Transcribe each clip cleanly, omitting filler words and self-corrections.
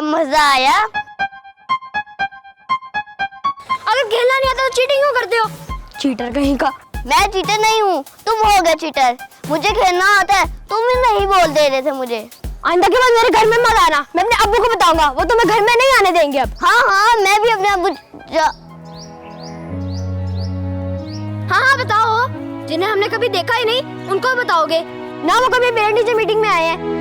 मजा आया। अगर खेलना नहीं आता तो चीटिंग क्यों करते हो? चीटर कहीं का। मैं चीटर नहीं हूँ, तुम हो गए चीटर। मुझे खेलना आता है, तुम ही नहीं बोल दे रहे थे मुझे। आइंदा के बाद मेरे घर में मत आना, मैं अपने अब्बू को बताऊंगा, वो तुम्हें घर में नहीं आने देंगे अब। हाँ हाँ, मैं भी अपने अब्बू हाँ बताओ, जिन्हें हमने कभी देखा ही नहीं उनको बताओगे ना, वो कभी पेरेंट टीचर मीटिंग में आए हैं।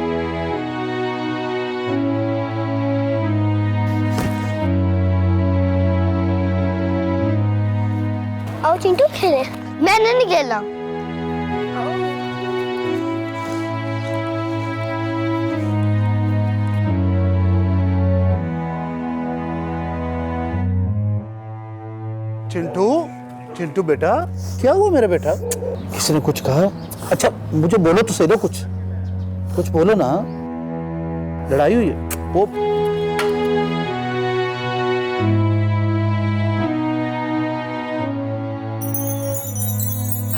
आओ चिंटू खेले। मैंने नहीं खेला। चिंटू, चिंटू बेटा, क्या हुआ मेरा बेटा? किसी ने कुछ कहा? अच्छा मुझे बोलो तो सही, दो कुछ बोलो ना। लड़ाई हुई है? वो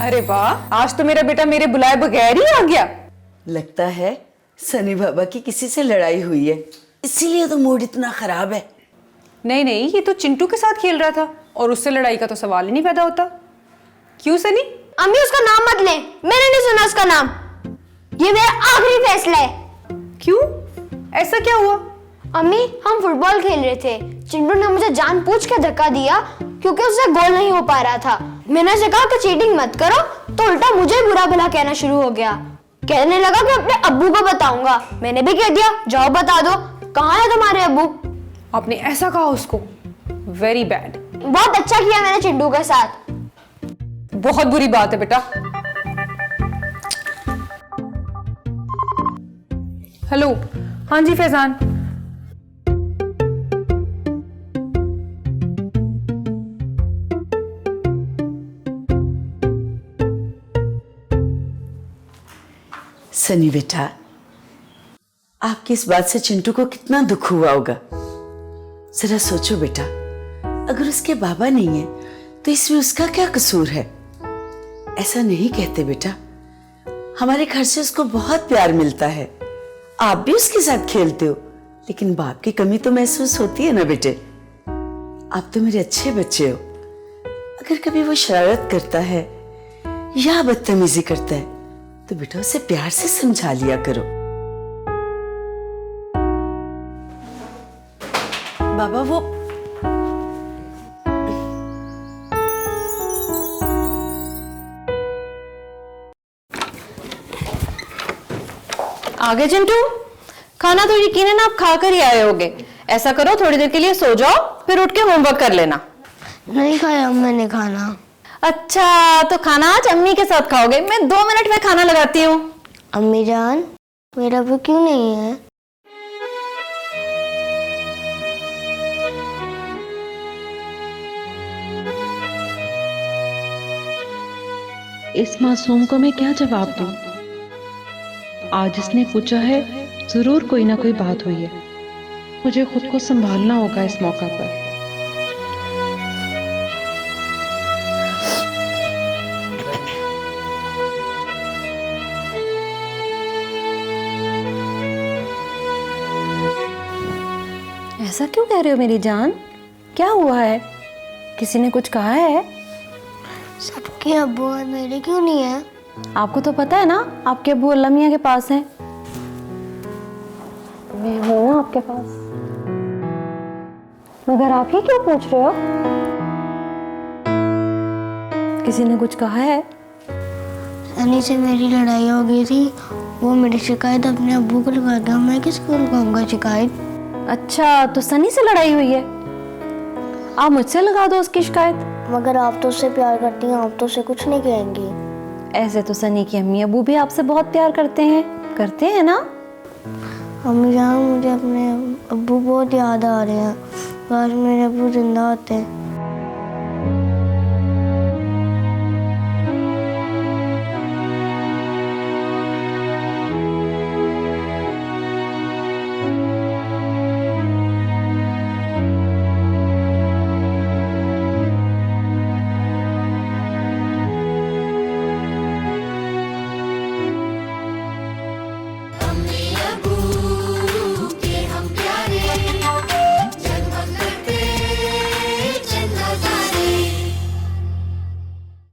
अरे वाह, आज तो मेरा बेटा मेरे बुलाए बगैर ही आ गया। लगता है सनी बाबा की किसी से लड़ाई हुई है, इसीलिए तो मूड इतना खराब है। नहीं नहीं, ये तो चिंटू के साथ खेल रहा था और उससे लड़ाई का तो सवाल ही नहीं पैदा होता। क्यों सनी? अम्मी उसका नाम मत ले, मैंने नहीं सुना उसका नाम। ये मेरा आखिरी फैसला है। क्यों, ऐसा क्या हुआ? अम्मी हम फुटबॉल खेल रहे थे, चिंटू ने मुझे जानबूझ के धक्का दिया क्योंकि उससे गोल नहीं हो पा रहा था। मैंने उसे कहा कि चीटिंग मत करो, तो उल्टा मुझे बुरा भला कहना शुरू हो गया। कहने लगा कि अपने अब्बू को बताऊंगा। मैंने भी कह दिया जाओ बता दो, कहाँ है तुम्हारे अब्बू? आपने ऐसा कहा उसको? Very bad. बहुत अच्छा किया मैंने चिंटू के साथ। बहुत बुरी बात है बेटा। हेलो, हाँ जी फैजान। सनी बेटा, आपकी इस बात से चिंटू को कितना दुख हुआ होगा। जरा सोचो बेटा, अगर उसके बाबा नहीं है तो इसमें उसका क्या कसूर है? ऐसा नहीं कहते बेटा, हमारे घर से उसको बहुत प्यार मिलता है। आप भी उसके साथ खेलते हो, लेकिन बाप की कमी तो महसूस होती है ना बेटे। आप तो मेरे अच्छे बच्चे हो। अगर कभी वो शरारत करता है या बदतमीजी करता है तो बेटा उसे प्यार से समझा लिया करो। बाबा वो आगे चिंटू, खाना तो यकीनन आप खा कर ही आए होगे। ऐसा करो, थोड़ी देर के लिए सो जाओ, फिर उठ के होमवर्क कर लेना। नहीं खाया मैंने खाना। अच्छा, तो खाना आज अम्मी के साथ खाओगे। मैं 2 मिनट में खाना लगाती हूँ। अम्मी जान, मेरा अब्बू क्यों नहीं है? इस मासूम को मैं क्या जवाब दूं? आज इसने पूछा है, जरूर कोई ना कोई बात हुई है। मुझे खुद को संभालना होगा इस मौका पर। ऐसा क्यों कह रहे हो मेरी जान? क्या हुआ है? किसी ने कुछ कहा है? सबके अब्बू है, मेरे क्यों नहीं है? आपको तो पता है ना, आपके अब्बू अल्लाह मियां के पास हैं। मैं हूं ना आपके पास, मगर आप ही क्यों पूछ रहे हो? किसी ने कुछ कहा है? सनी से मेरी लड़ाई हो गई थी, वो मेरी शिकायत अपने अब्बू को लगा गया। मैं किसको लगाऊंगा शिकायत? अच्छा, तो सनी से लड़ाई हुई है? आप मुझसे लगा दो उसकी शिकायत। मगर आप तो उससे प्यार करती हैं, आप तो उसे कुछ नहीं कहेंगी। ऐसे तो सनी की अम्मी अब्बू भी आपसे बहुत प्यार करते हैं ना? अम्मी जान, मुझे अपने अब्बू बहुत याद आ रहे हैं। काश मेरे अब्बू जिंदा होते।